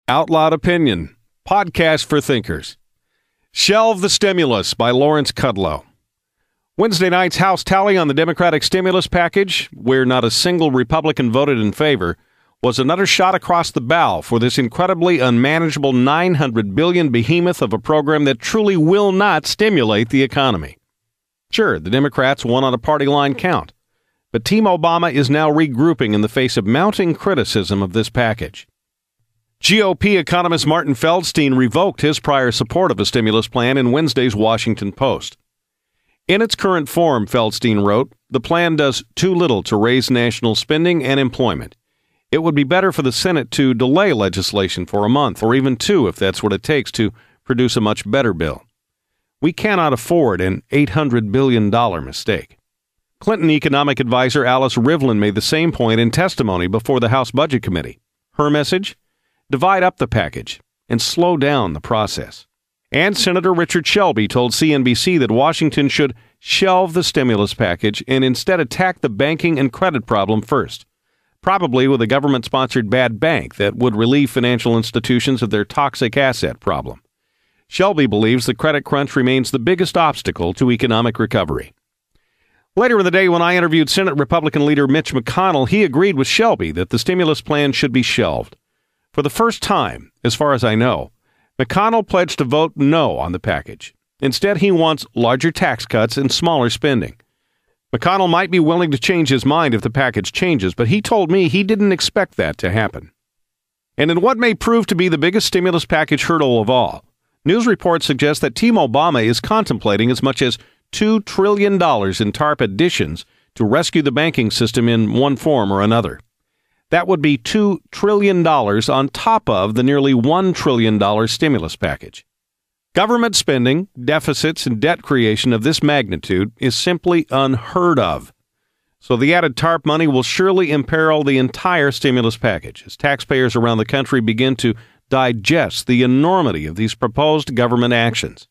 OutloudOpinion, podcast for thinkers. Shelve the Stimulus by Larry Kudlow. Wednesday night's House tally on the Democratic stimulus package, where not a single Republican voted in favor, was another shot across the bow for this incredibly unmanageable $900 billion behemoth of a program that truly will not stimulate the economy. Sure, the Democrats won on a party line count, but Team Obama is now regrouping in the face of mounting criticism of this package. GOP economist Martin Feldstein revoked his prior support of a stimulus plan in Wednesday's Washington Post. In its current form, Feldstein wrote, the plan does too little to raise national spending and employment. It would be better for the Senate to delay legislation for a month or even two if that's what it takes to produce a much better bill. We cannot afford an $800 billion mistake. Clinton economic advisor Alice Rivlin made the same point in testimony before the House Budget Committee. Her message? Divide up the package and slow down the process. And Senator Richard Shelve told CNBC that Washington should shelve the stimulus package and instead attack the banking and credit problem first, probably with a government-sponsored bad bank that would relieve financial institutions of their toxic asset problem. Shelve believes the credit crunch remains the biggest obstacle to economic recovery. Later in the day, when I interviewed Senate Republican leader Mitch McConnell, he agreed with Shelve that the stimulus plan should be shelved. For the first time, as far as I know, McConnell pledged to vote no on the package. Instead, he wants larger tax cuts and smaller spending. McConnell might be willing to change his mind if the package changes, but he told me he didn't expect that to happen. And in what may prove to be the biggest stimulus package hurdle of all, news reports suggest that Team Obama is contemplating as much as $2 trillion in TARP additions to rescue the banking system in one form or another. That would be $2 trillion on top of the nearly $1 trillion stimulus package. Government spending, deficits, and debt creation of this magnitude is simply unheard of. So the added TARP money will surely imperil the entire stimulus package as taxpayers around the country begin to digest the enormity of these proposed government actions.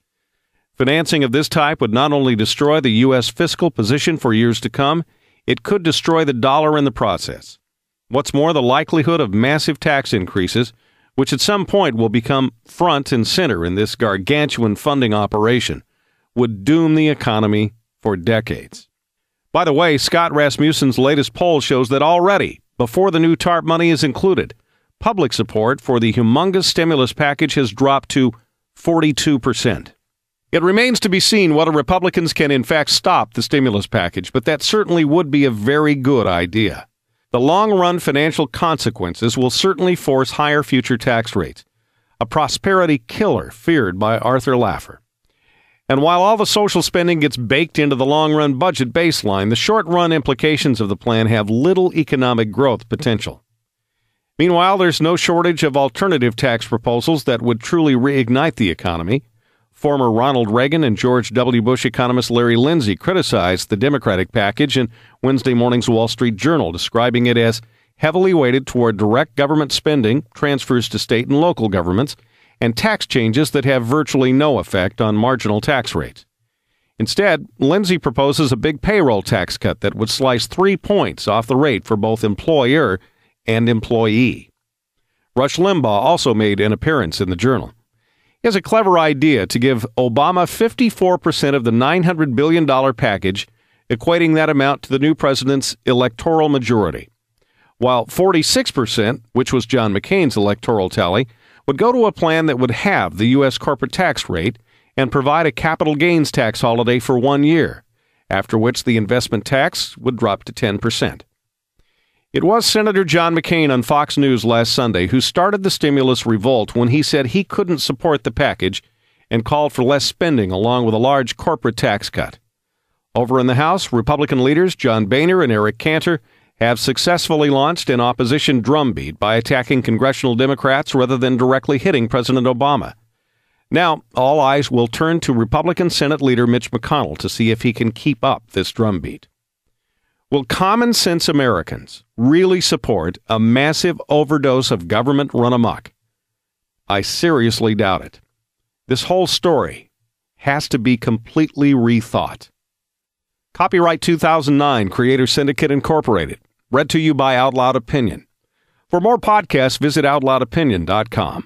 Financing of this type would not only destroy the U.S. fiscal position for years to come, it could destroy the dollar in the process. What's more, the likelihood of massive tax increases, which at some point will become front and center in this gargantuan funding operation, would doom the economy for decades. By the way, Scott Rasmussen's latest poll shows that already, before the new TARP money is included, public support for the humongous stimulus package has dropped to 42%. It remains to be seen whether Republicans can in fact stop the stimulus package, but that certainly would be a very good idea. The long-run financial consequences will certainly force higher future tax rates, a prosperity killer feared by Arthur Laffer. And while all the social spending gets baked into the long-run budget baseline, the short-run implications of the plan have little economic growth potential. Meanwhile, there's no shortage of alternative tax proposals that would truly reignite the economy. Former Ronald Reagan and George W. Bush economist Larry Lindsey criticized the Democratic package in Wednesday morning's Wall Street Journal, describing it as heavily weighted toward direct government spending, transfers to state and local governments, and tax changes that have virtually no effect on marginal tax rates. Instead, Lindsey proposes a big payroll tax cut that would slice 3 points off the rate for both employer and employee. Rush Limbaugh also made an appearance in the Journal. He has a clever idea to give Obama 54% of the $900 billion package, equating that amount to the new president's electoral majority, while 46%, which was John McCain's electoral tally, would go to a plan that would halve the U.S. corporate tax rate and provide a capital gains tax holiday for 1 year, after which the investment tax would drop to 10%. It was Senator John McCain on Fox News last Sunday who started the stimulus revolt when he said he couldn't support the package and called for less spending along with a large corporate tax cut. Over in the House, Republican leaders John Boehner and Eric Cantor have successfully launched an opposition drumbeat by attacking congressional Democrats rather than directly hitting President Obama. Now, all eyes will turn to Republican Senate leader Mitch McConnell to see if he can keep up this drumbeat. Will common-sense Americans really support a massive overdose of government run amok? I seriously doubt it. This whole story has to be completely rethought. Copyright 2009, Creator Syndicate Incorporated. Read to you by OutloudOpinion. For more podcasts, visit OutloudOpinion.com.